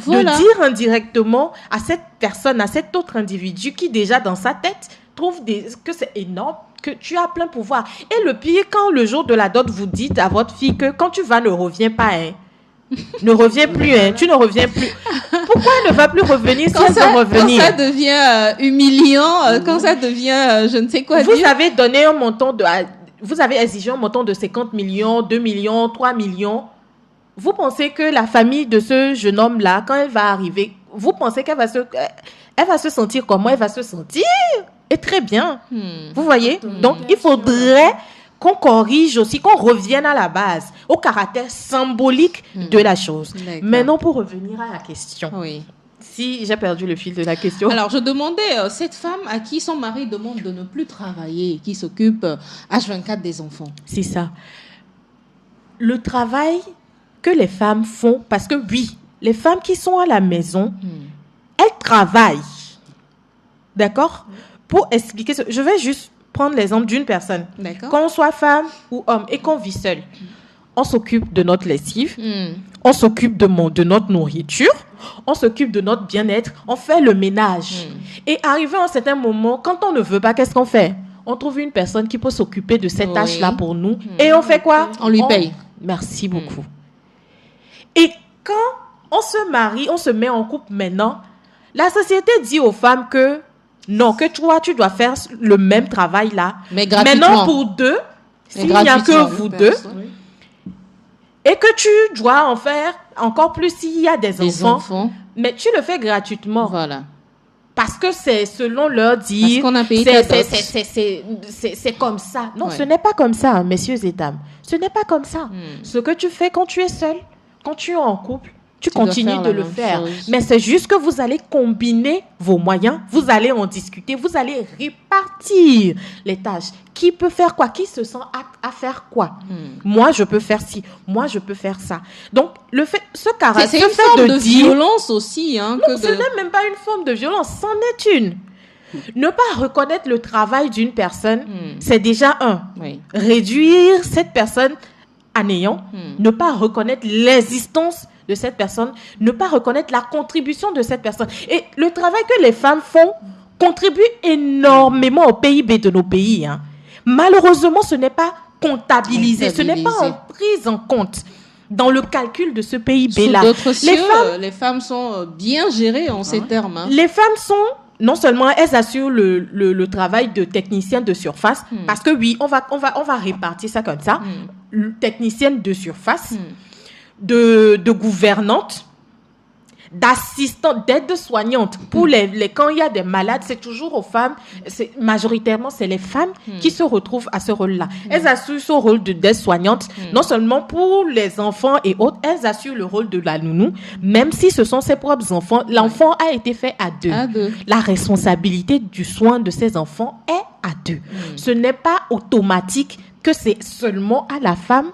de dire indirectement à cette personne, à cet autre individu qui déjà dans sa tête trouve que c'est énorme, que tu as plein pouvoir. Et le pire, quand le jour de la dot, vous dites à votre fille que quand tu vas, ne reviens pas, ne reviens plus, tu ne reviens plus. Pourquoi elle ne va plus revenir si elle veut revenir? Quand ça devient humiliant, quand ça devient je ne sais quoi dire. Vous avez exigé un montant de 50 millions, 2 millions, 3 millions. Vous pensez que la famille de ce jeune homme-là, quand elle va arriver, vous pensez qu'elle va se sentir comment? Elle va se sentir et très bien. Vous voyez? Donc, il faudrait qu'on corrige aussi, qu'on revienne à la base, au caractère symbolique de la chose. D'accord. Maintenant, pour revenir à la question. Oui. Si j'ai perdu le fil de la question. Alors, je demandais, cette femme à qui son mari demande de ne plus travailler, qui s'occupe H24 des enfants. C'est ça. Le travail que les femmes font, parce que oui, les femmes qui sont à la maison, elles travaillent. D'accord? Pour expliquer ça, je vais juste prendre l'exemple d'une personne. D'accord. Qu'on soit femme ou homme et qu'on vit seul, on s'occupe de notre lessive, on s'occupe de notre nourriture, on s'occupe de notre bien-être, on fait le ménage. Et arrivé à un certain moment, quand on ne veut pas, qu'est-ce qu'on fait? On trouve une personne qui peut s'occuper de cette tâche-là pour nous. Et on fait quoi? On lui paye. Merci beaucoup. Et quand on se marie, on se met en couple maintenant, la société dit aux femmes que non, que toi, tu dois faire le même travail là. Mais gratuitement. Maintenant, pour deux, s'il n'y a que vous deux, et que tu dois en faire encore plus s'il y a des enfants, mais tu le fais gratuitement. Voilà. Parce que c'est selon leur dire, parce qu'on a payé c'est comme ça. Non, ce n'est pas comme ça, messieurs et dames. Ce n'est pas comme ça. Ce que tu fais quand tu es seul, quand tu es en couple, tu continues de le faire. Mais c'est juste que vous allez combiner vos moyens, vous allez en discuter, vous allez répartir les tâches. Qui peut faire quoi? Qui se sent à faire quoi? Moi, je peux faire ci. Moi, je peux faire ça. Donc, ce caractère... C'est une forme de violence aussi. Hein, non, ce n'est même pas une forme de violence, c'en est une. Ne pas reconnaître le travail d'une personne, c'est déjà réduire cette personne à néant, ne pas reconnaître l'existence de cette personne, ne pas reconnaître la contribution de cette personne. Et le travail que les femmes font contribue énormément au PIB de nos pays. Hein. Malheureusement, ce n'est pas comptabilisé, ce n'est pas pris en compte dans le calcul de ce PIB-là. Sous d'autres cieux, les femmes sont bien gérées en ces termes. Hein. Les femmes sont... Non seulement elles assurent le travail de technicienne de surface, parce que oui, on va répartir ça comme ça, technicienne de surface, de gouvernante, d'assistante, d'aide-soignante. Pour quand il y a des malades, c'est toujours aux femmes, majoritairement c'est les femmes qui se retrouvent à ce rôle-là. Elles assurent ce rôle d'aide-soignante, non seulement pour les enfants et autres, elles assurent le rôle de la nounou, même si ce sont ses propres enfants. L'enfant a été fait à deux. La responsabilité du soin de ces enfants est à deux. Ce n'est pas automatique que c'est seulement à la femme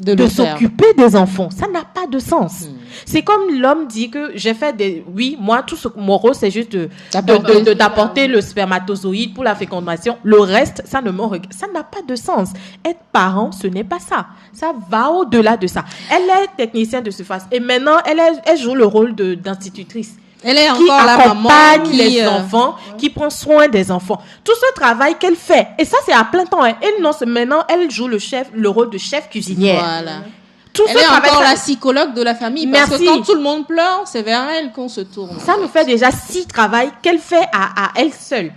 de s'occuper des enfants. Ça n'a pas de sens. C'est comme l'homme dit que j'ai fait des... Oui, moi, mon rôle, c'est juste d'apporter le spermatozoïde pour la fécondation. Le reste, ça n'a pas de sens. Être parent, ce n'est pas ça. Ça va au-delà de ça. Elle est technicienne de surface. Et maintenant, elle joue le rôle d'institutrice. Elle est encore la maman qui les enfants, qui prend soin des enfants. Tout ce travail qu'elle fait, et ça c'est à plein temps. Hein. Et non, maintenant elle joue le rôle de chef cuisinière. Voilà. Elle est encore la psychologue de la famille. Parce que quand tout le monde pleure, c'est vers elle qu'on se tourne. Ça nous fait déjà 6 travails qu'elle fait à elle seule.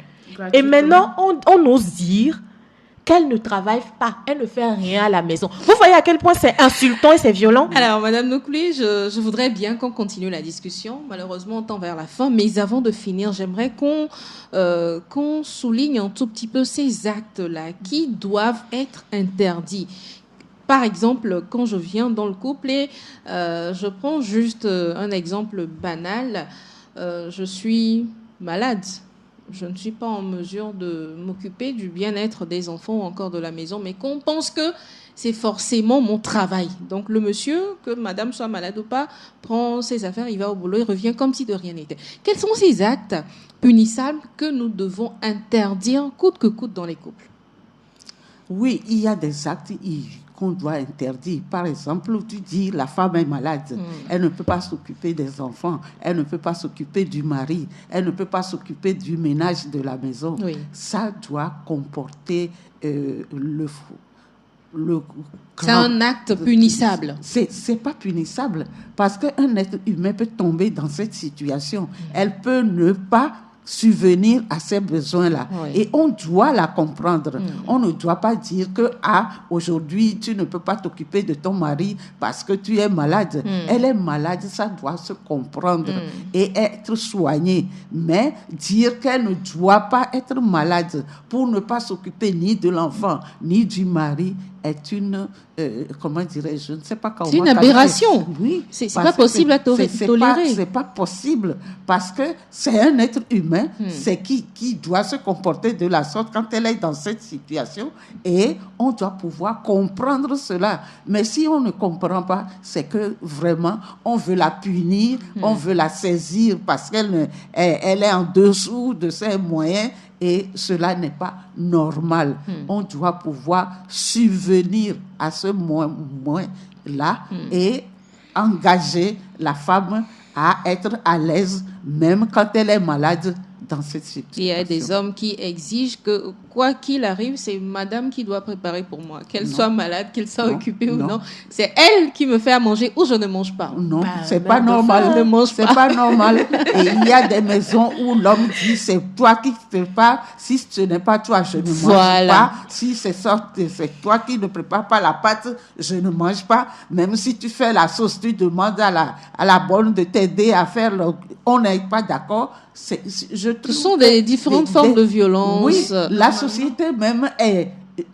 Et maintenant, on ose dire qu'elle ne travaille pas, elle ne fait rien à la maison. Vous voyez à quel point c'est insultant et c'est violent? Alors, Madame Noukouli, je voudrais bien qu'on continue la discussion. Malheureusement, on tend vers la fin. Mais avant de finir, j'aimerais qu'on souligne un tout petit peu ces actes-là qui doivent être interdits. Par exemple, quand je viens dans le couple et je prends juste un exemple banal, je suis malade. Je ne suis pas en mesure de m'occuper du bien-être des enfants ou encore de la maison, mais qu'on pense que c'est forcément mon travail. Donc le monsieur, que madame soit malade ou pas, prend ses affaires, il va au boulot, il revient comme si de rien n'était. Quels sont ces actes punissables que nous devons interdire coûte que coûte dans les couples? Oui, il y a des actes qu'on doit interdire. Par exemple, tu dis la femme est malade, elle ne peut pas s'occuper des enfants, elle ne peut pas s'occuper du mari, elle ne peut pas s'occuper du ménage de la maison. Oui. Ça doit comporter le c'est un acte punissable. C'est pas punissable parce qu'un être humain peut tomber dans cette situation. Elle peut ne pas subvenir à ces besoins-là. Oui. Et on doit la comprendre. On ne doit pas dire que aujourd'hui, tu ne peux pas t'occuper de ton mari parce que tu es malade. Elle est malade, ça doit se comprendre et être soigné. Mais dire qu'elle ne doit pas être malade pour ne pas s'occuper ni de l'enfant, ni du mari, est une, comment dirais-je, je ne sais pas comment... C'est une aberration. Oui. C'est pas possible à tolérer. C'est pas possible parce que c'est un être humain, c'est qui doit se comporter de la sorte quand elle est dans cette situation et on doit pouvoir comprendre cela. Mais si on ne comprend pas, c'est que vraiment, on veut la punir, on veut la saisir parce qu'elle elle est en dessous de ses moyens. Et cela n'est pas normal. On doit pouvoir subvenir à ce moins-là et engager la femme à être à l'aise, même quand elle est malade dans cette situation. Il y a des hommes qui exigent que, quoi qu'il arrive, c'est madame qui doit préparer pour moi. Qu'elle soit malade, qu'elle soit occupée ou non. C'est elle qui me fait à manger ou je ne mange pas. Non, c'est pas normal. Je ne mange pas. C'est pas normal. Et il y a des maisons où l'homme dit, c'est toi qui ne prépares. Si ce n'est pas toi, je ne mange pas. Si c'est toi qui ne prépares pas la pâte, je ne mange pas. Même si tu fais la sauce, tu demandes à la bonne de t'aider à faire. On n'est pas d'accord. Ce sont des différentes formes de violence. Oui, la société même est,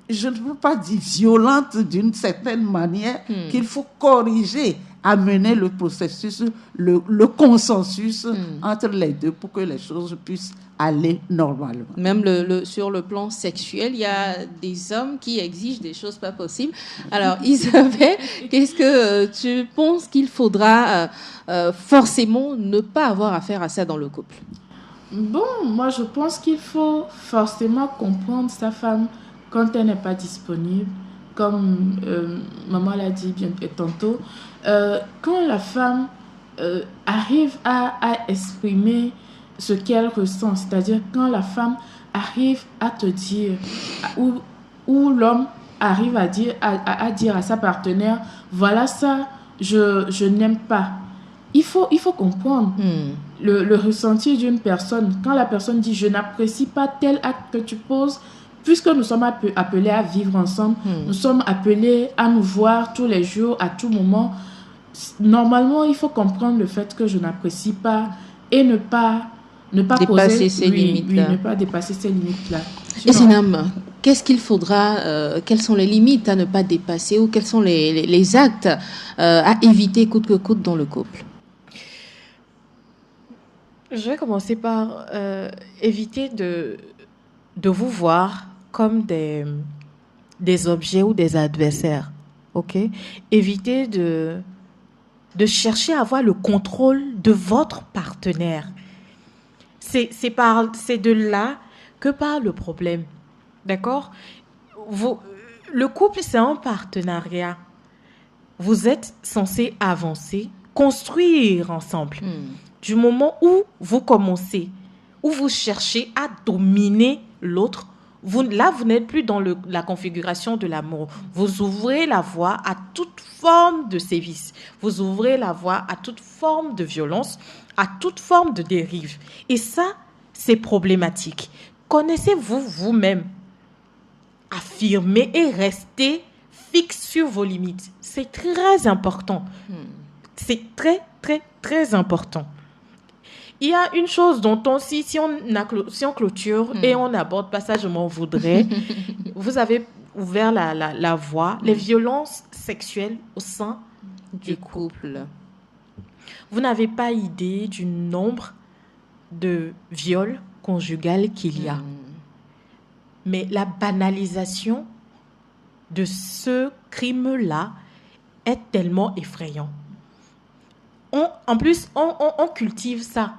je ne peux pas dire violente d'une certaine manière, qu'il faut corriger. amener le processus, le consensus entre les deux pour que les choses puissent aller normalement. Même sur le plan sexuel, il y a des hommes qui exigent des choses pas possibles. Alors, Isabelle, qu'est-ce que tu penses qu'il faudra forcément ne pas avoir affaire à ça dans le couple? Bon, moi je pense qu'il faut forcément comprendre sa femme quand elle n'est pas disponible. Comme maman l'a dit bien tantôt, quand la femme arrive à exprimer ce qu'elle ressent, c'est-à-dire quand la femme arrive à te dire, ou l'homme arrive à dire à sa partenaire, voilà ça, je n'aime pas. Il faut comprendre le ressenti d'une personne. Quand la personne dit, je n'apprécie pas tel acte que tu poses, puisque nous sommes appelés à vivre ensemble, nous sommes appelés à nous voir tous les jours, à tout moment. Normalement, il faut comprendre le fait que je n'apprécie pas et ne pas dépasser ces limites-là. Ne pas dépasser ces limites-là. Et Zinam, qu'est-ce qu'il faudra, quelles sont les limites à ne pas dépasser ou quels sont les actes à éviter coûte que coûte dans le couple? Je vais commencer par éviter de vous voir comme des objets ou des adversaires. Ok? Évitez de chercher à avoir le contrôle de votre partenaire. C'est de là que part le problème. D'accord? Le couple, c'est un partenariat. Vous êtes censés avancer, construire ensemble. Du moment où vous commencez, où vous cherchez à dominer l'autre, vous n'êtes plus dans la configuration de l'amour. Vous ouvrez la voie à toute forme de sévice. Vous ouvrez la voie à toute forme de violence, à toute forme de dérive. Et ça, c'est problématique. Connaissez-vous vous-même? Affirmez et restez fixe sur vos limites. C'est très important. C'est très, très, très important. Il y a une chose dont si on clôture et on aborde pas ça, je m'en voudrais. Vous avez ouvert la voie, les violences sexuelles au sein du couple. Vous n'avez pas idée du nombre de viols conjugaux qu'il y a. Mais la banalisation de ce crime-là est tellement effrayant. En plus, on cultive ça.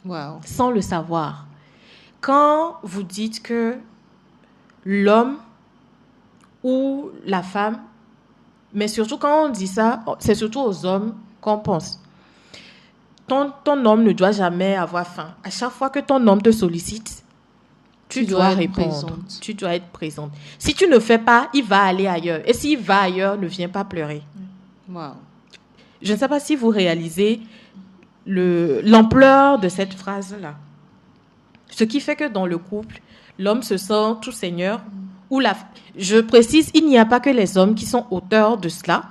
Wow. Sans le savoir. Quand vous dites que l'homme ou la femme, mais surtout quand on dit ça, c'est surtout aux hommes qu'on pense. Ton homme ne doit jamais avoir faim. À chaque fois que ton homme te sollicite, tu dois répondre. Tu dois être présente. Si tu ne fais pas, il va aller ailleurs. Et s'il va ailleurs, ne viens pas pleurer. Wow. Je ne sais pas si vous réalisez l'ampleur de cette phrase-là. Ce qui fait que dans le couple, l'homme se sent tout seigneur. Je précise, il n'y a pas que les hommes qui sont auteurs de cela,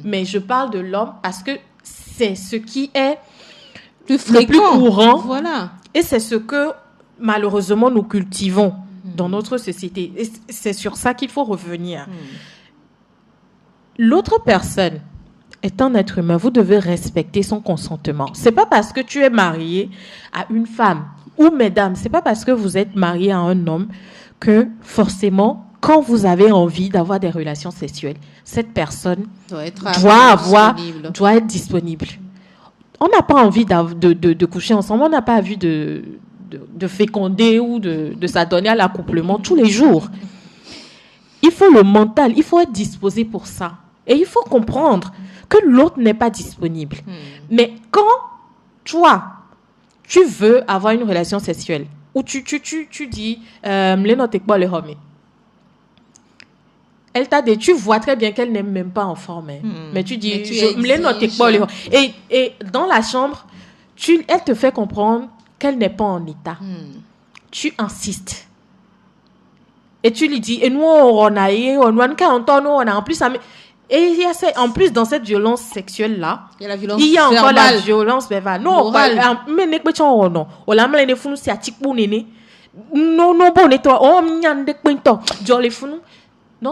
mais je parle de l'homme parce que c'est ce qui est le plus courant. Voilà. Et c'est ce que, malheureusement, nous cultivons dans notre société. Et c'est sur ça qu'il faut revenir. L'autre personne est un être humain, vous devez respecter son consentement. C'est pas parce que tu es marié à une femme, ou mesdames, c'est pas parce que vous êtes marié à un homme que forcément, quand vous avez envie d'avoir des relations sexuelles, cette personne doit être disponible. On n'a pas envie de coucher ensemble, on n'a pas envie de féconder ou de s'adonner à l'accouplement tous les jours. Il faut le mental, il faut être disposé pour ça. Et il faut comprendre que l'autre n'est pas disponible. Mais quand toi, tu veux avoir une relation sexuelle, ou tu dis, elle t'a dit, tu vois très bien qu'elle n'aime même pas en forme. Mais tu dis, et dans la chambre, elle te fait comprendre qu'elle n'est pas en état. Tu insistes. Et tu lui dis, et nous, on a en plus, et il y a en plus dans cette violence sexuelle là, il y a la violence encore la violence verbale. Non, mais ne pas non. On l'a mis les c'est à tic pour néné. Non bon nettoie. Oh m'yande pento. Jolly funu. non,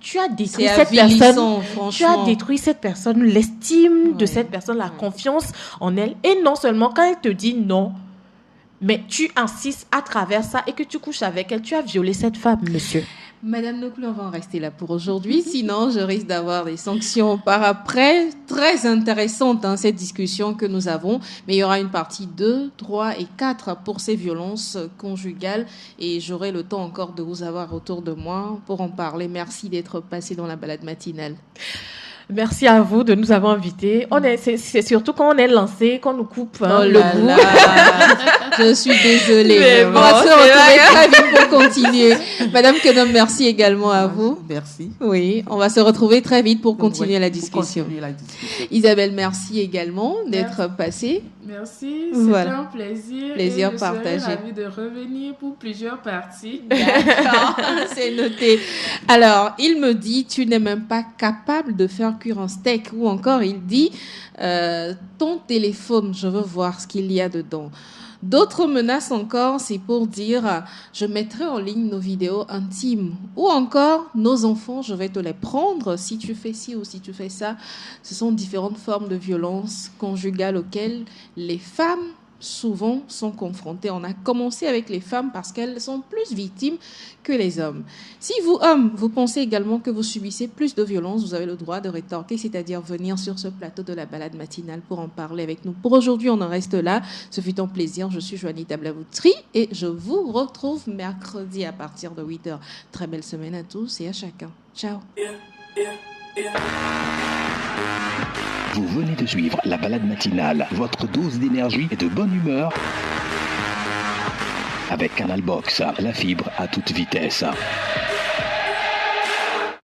tu as détruit cette personne. Tu as détruit cette personne, l'estime de cette personne, la confiance en elle. Et non seulement quand elle te dit non, mais tu insistes à travers ça et que tu couches avec elle, tu as violé cette femme, monsieur. Madame Noclou, on va en rester là pour aujourd'hui. Sinon, je risque d'avoir des sanctions par après. Très intéressante, cette discussion que nous avons. Mais il y aura une partie 2, 3 et 4 pour ces violences conjugales. Et j'aurai le temps encore de vous avoir autour de moi pour en parler. Merci d'être passé dans la balade matinale. Merci à vous de nous avoir invités. C'est surtout quand on est lancé qu'on nous coupe le bout. Je suis désolée. On va se retrouver très vite pour continuer. Madame Kenom, merci également à vous. Merci. Oui, on va se retrouver très vite pour continuer la discussion. Isabelle, merci également d'être passée. Merci, c'était un plaisir. Plaisir et partagé. Je serai ravie de revenir pour plusieurs parties. D'accord, c'est noté. Alors, il me dit, tu n'es même pas capable de faire cuire un steak. Ou encore, il dit, ton téléphone, je veux voir ce qu'il y a dedans. D'autres menaces encore, c'est pour dire je mettrai en ligne nos vidéos intimes ou encore nos enfants, je vais te les prendre si tu fais ci ou si tu fais ça. Ce sont différentes formes de violence conjugale auxquelles les femmes souvent sont confrontées. On a commencé avec les femmes parce qu'elles sont plus victimes que les hommes. Si vous, hommes, vous pensez également que vous subissez plus de violence, vous avez le droit de rétorquer, c'est-à-dire venir sur ce plateau de la balade matinale pour en parler avec nous. Pour aujourd'hui, on en reste là. Ce fut un plaisir. Je suis Joanita Blavoutri et je vous retrouve mercredi à partir de 8h. Très belle semaine à tous et à chacun. Ciao. Vous venez de suivre la balade matinale, votre dose d'énergie et de bonne humeur avec Canal Box, la fibre à toute vitesse.